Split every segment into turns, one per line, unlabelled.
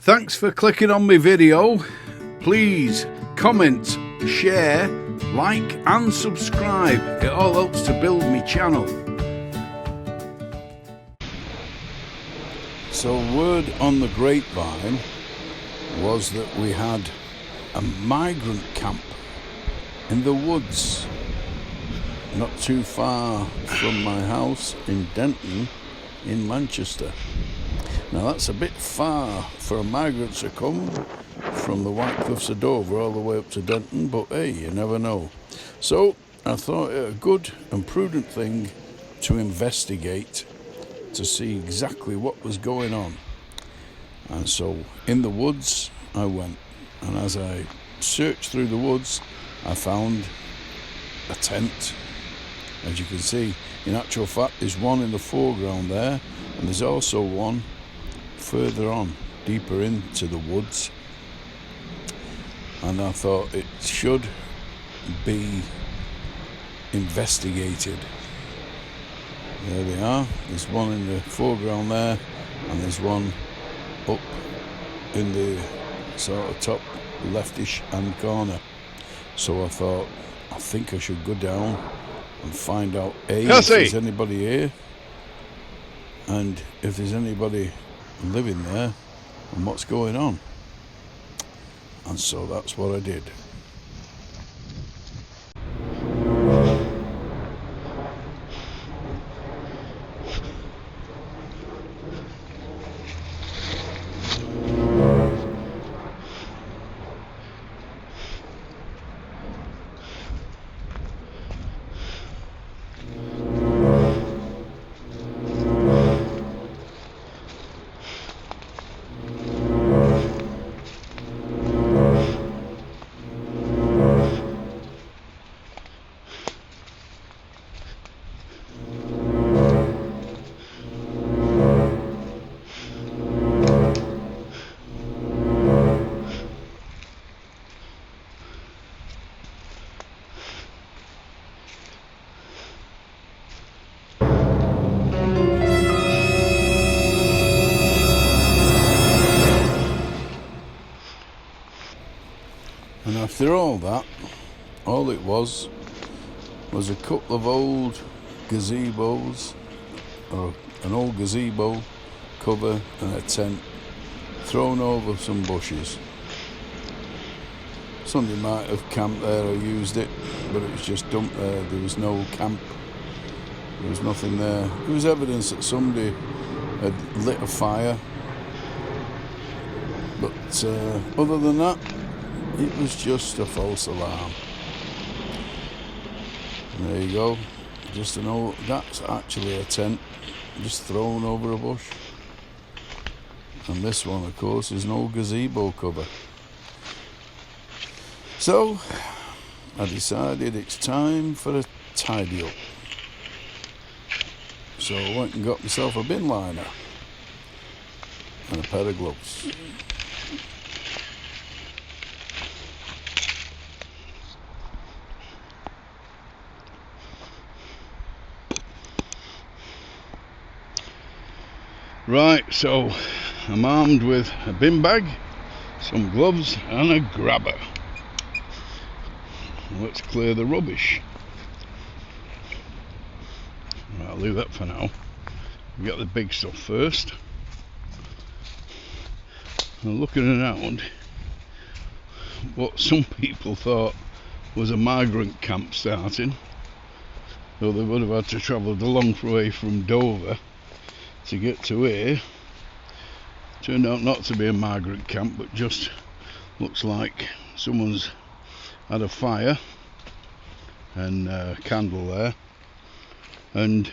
Thanks for clicking on my video. Please comment, share, like and subscribe. It all helps to build my channel. So word on the grapevine was that we had a migrant camp in the woods not too far from my house in Denton in Manchester. Now that's a bit far for a migrant to come from the White Cliffs of Dover all the way up to Denton, but hey, you never know. So I thought it a good and prudent thing to investigate to see exactly what was going on. And so in the woods I went, and as I searched through the woods I found a tent. As you can see, in actual fact there's one in the foreground there, and there's also one further on, deeper into the woods. And I thought it should be investigated. There they are. There's one in the foreground there, and there's one up in the sort of top leftish hand corner. So I thought, I think I should go down and find out if there's anybody here, and if there's anybody living there and what's going on. And so that's what I did. And after all that, all it was a couple of old gazebos, or an old gazebo cover and a tent thrown over some bushes. Somebody might have camped there or used it, but it was just dumped there. There was no camp, there was nothing there. There was evidence that somebody had lit a fire, but other than that, it was just a false alarm. And there you go. Just an old, that's actually a tent just thrown over a bush. And this one, of course, is an old gazebo cover. So I decided it's time for a tidy up. So I went and got myself a bin liner and a pair of gloves. Right, so I'm armed with a bin bag, some gloves and a grabber. Let's clear the rubbish. Right, I'll leave that for now. We got the big stuff first. I'm looking around what some people thought was a migrant camp starting, though they would have had to travel a long way from Dover to get to here. Turned out not to be a migrant camp, but just looks like someone's had a fire and a candle there, and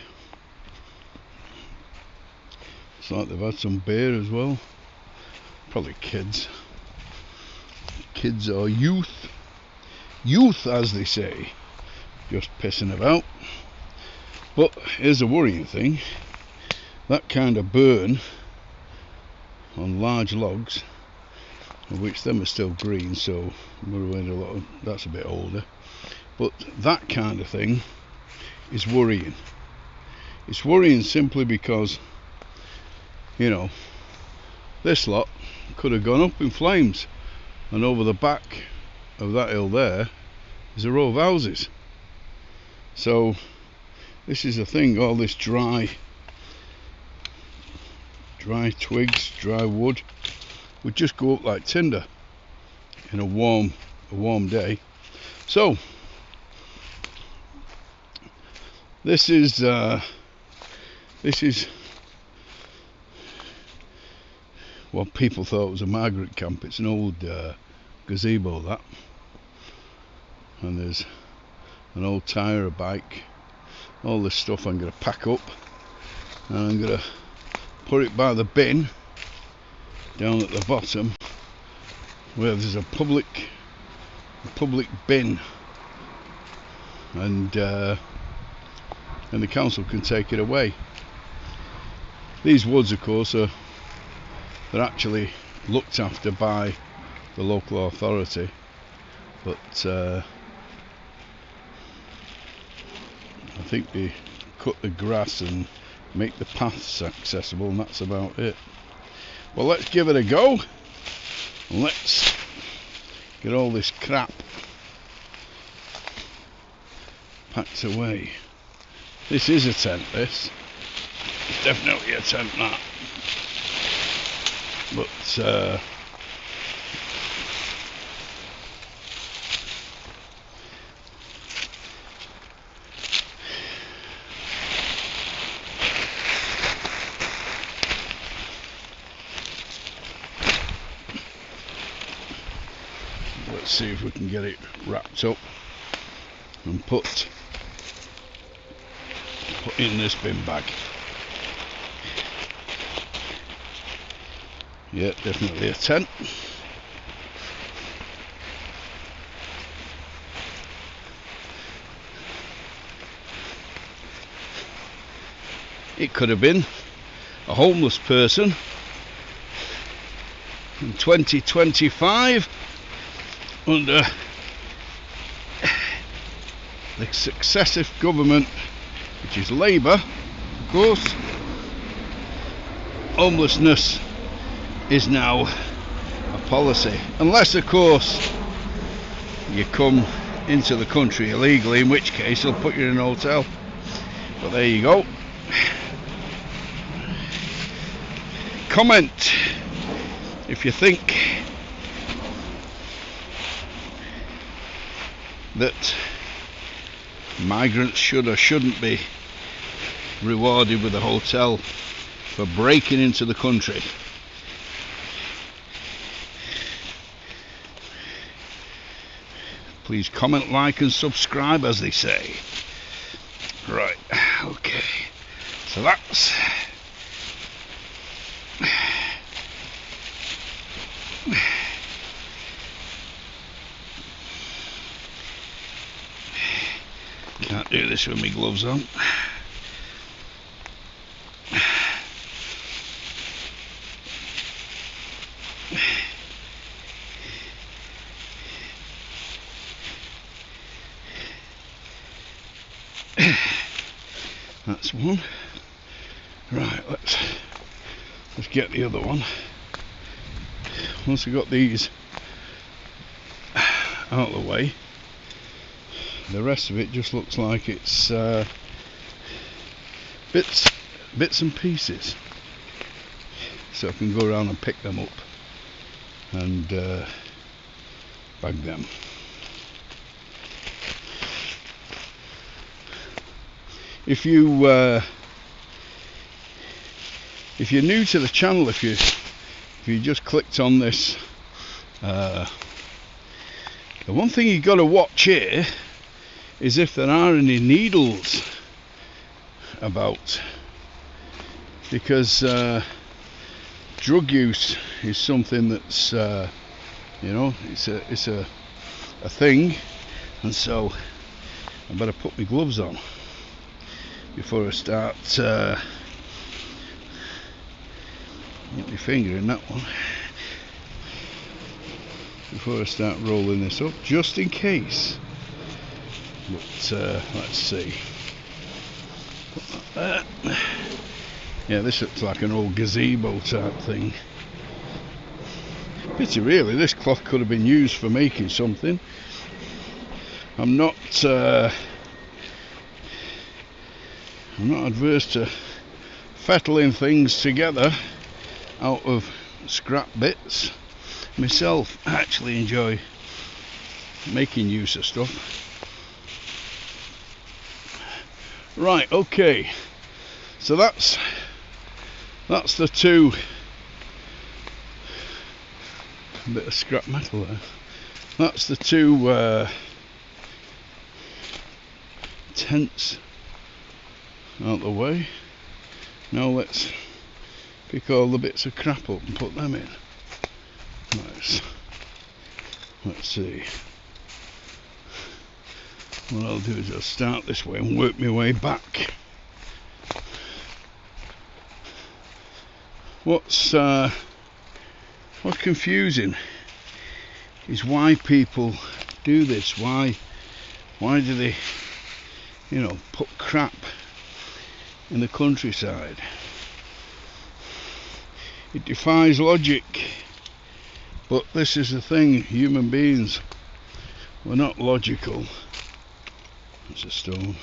it's like they've had some beer as well. Probably kids or youth as they say, just pissing about. But here's a worrying thing. That kind of burn on large logs, of which them are still green, so we're in a lot of, that's a bit older, but that kind of thing is worrying. It's worrying simply because, you know, This lot could have gone up in flames, and over the back of that hill there is a row of houses. So this is the thing, all this dry twigs, dry wood would just go up like tinder in a warm day. So this is what people thought was a migrant camp. It's an old gazebo, that, and there's an old tyre, a bike, all this stuff I'm going to pack up, and I'm going to put it by the bin down at the bottom where there's a public bin, and the council can take it away. These woods, of course, they're actually looked after by the local authority, but I think they cut the grass and make the paths accessible, and that's about it. Well, let's give it a go, and let's get all this crap packed away. This is a tent, this. It's definitely a tent, that. But let's see if we can get it wrapped up and put in this bin bag. Yeah, definitely a tent. It could have been a homeless person in 2025 under the successive government, which is Labour, of course. Homelessness is now a policy, unless of course you come into the country illegally, in which case they'll put you in a hotel. But there you go. Comment if you think that migrants should or shouldn't be rewarded with a hotel for breaking into the country. Please comment, like and subscribe, as they say. Right, okay, so that's can't do this with my gloves on. That's one. Right, let's get the other one. Once we've got these out of the way, the rest of it just looks like it's bits and pieces, so I can go around and pick them up and bag them. If you're new to the channel, if you just clicked on this, the one thing you've got to watch here is if there are any needles about, because drug use is something that's it's a thing, and so I better put my gloves on before I start get my finger in that one, before I start rolling this up, just in case. But let's see. Put that there. Yeah, this looks like an old gazebo type thing. Pity really, this cloth could have been used for making something. I'm not adverse to fettling things together out of scrap bits. Myself, I actually enjoy making use of stuff. Right, okay, so that's the two. A bit of scrap metal there. That's the two tents out the way. Now let's pick all the bits of crap up and put them in. Let's see. What I'll do is I'll start this way and work my way back. What's confusing is why people do this. Why do they, put crap in the countryside? It defies logic. But this is the thing, human beings, we're not logical. That's a stone.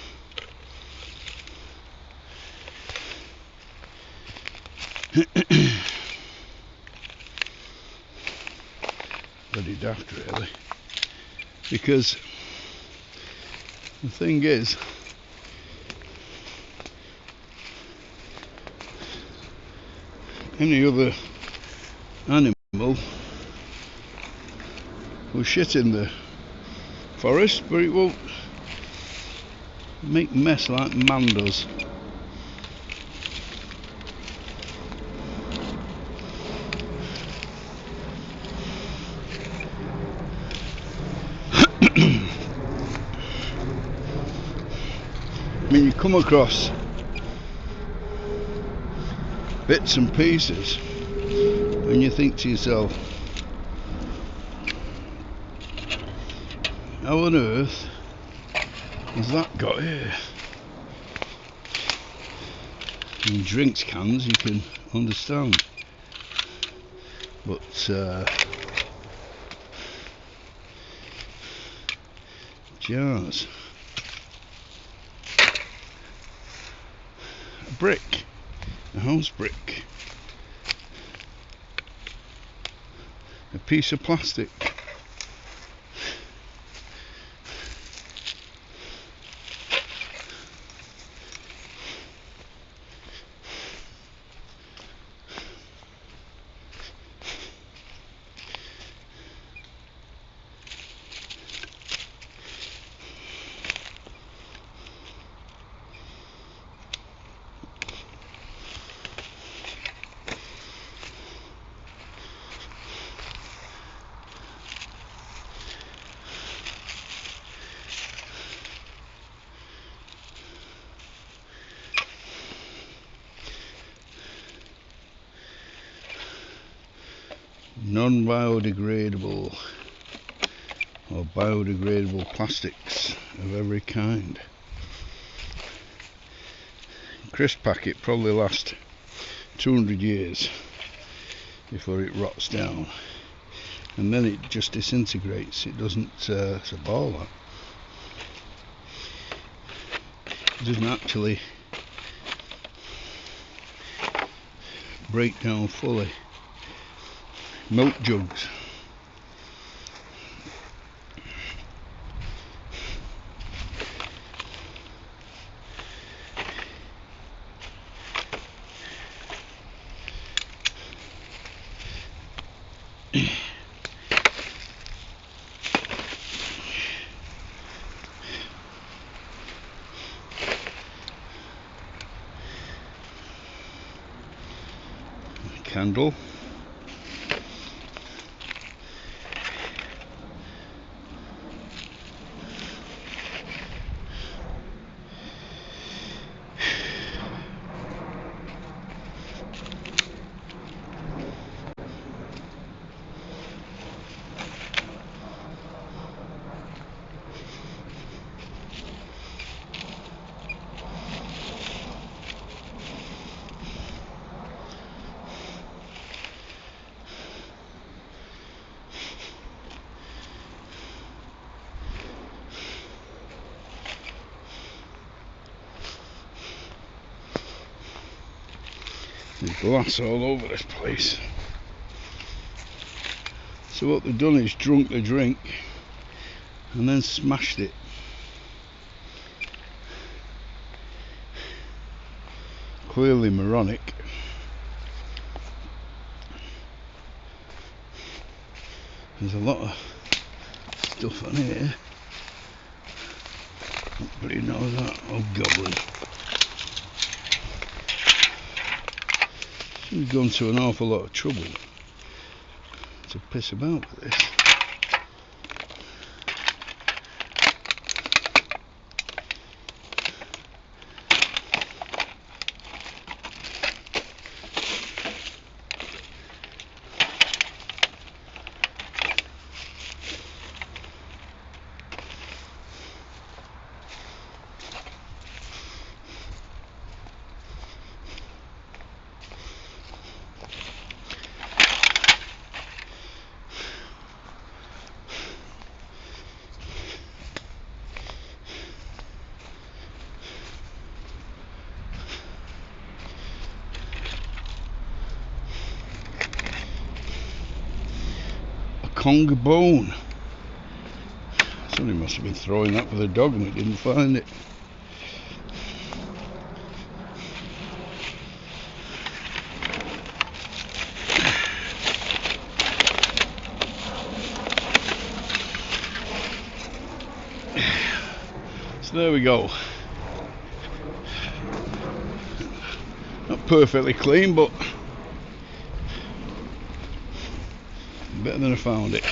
Bloody daft really. Because the thing is, any other animal will shit in the forest, but it won't make mess like man does. I mean, you come across bits and pieces and you think to yourself, how on earth has that got here? In drinks cans you can understand, but jars, a brick, a house brick, a piece of plastic. Non-biodegradable or biodegradable plastics of every kind. Crisp packet probably lasts 200 years before it rots down, and then it just disintegrates. It doesn't, it's a ball that. It doesn't actually break down fully. Milk jugs. Candle. There's glass all over this place. So what they've done is drunk the drink and then smashed it. Clearly moronic. There's a lot of stuff on here. Nobody knows that. Oh, goblin. We've gone to an awful lot of trouble to piss about with this. Conga bone. Somebody must have been throwing that for the dog and it didn't find it. So there we go. Not perfectly clean, but better than I found it.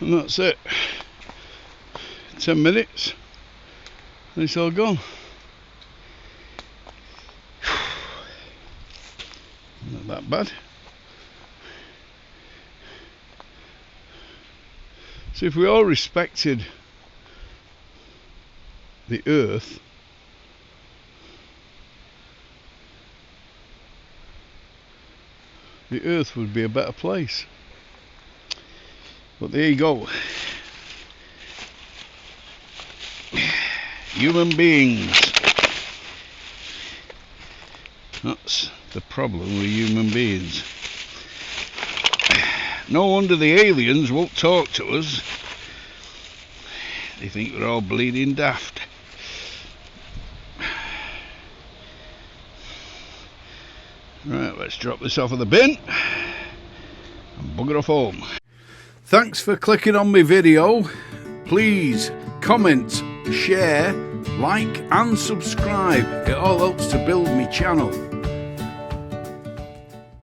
And that's it. 10 minutes and it's all gone. Not that bad. So if we all respected the earth, the earth would be a better place. But there you go. Human beings. That's the problem with human beings. No wonder the aliens won't talk to us. They think we're all bleeding daft. Right, let's drop this off of the bin and bugger off home. Thanks for clicking on my video. Please comment, share, like and subscribe. It all helps to build my channel.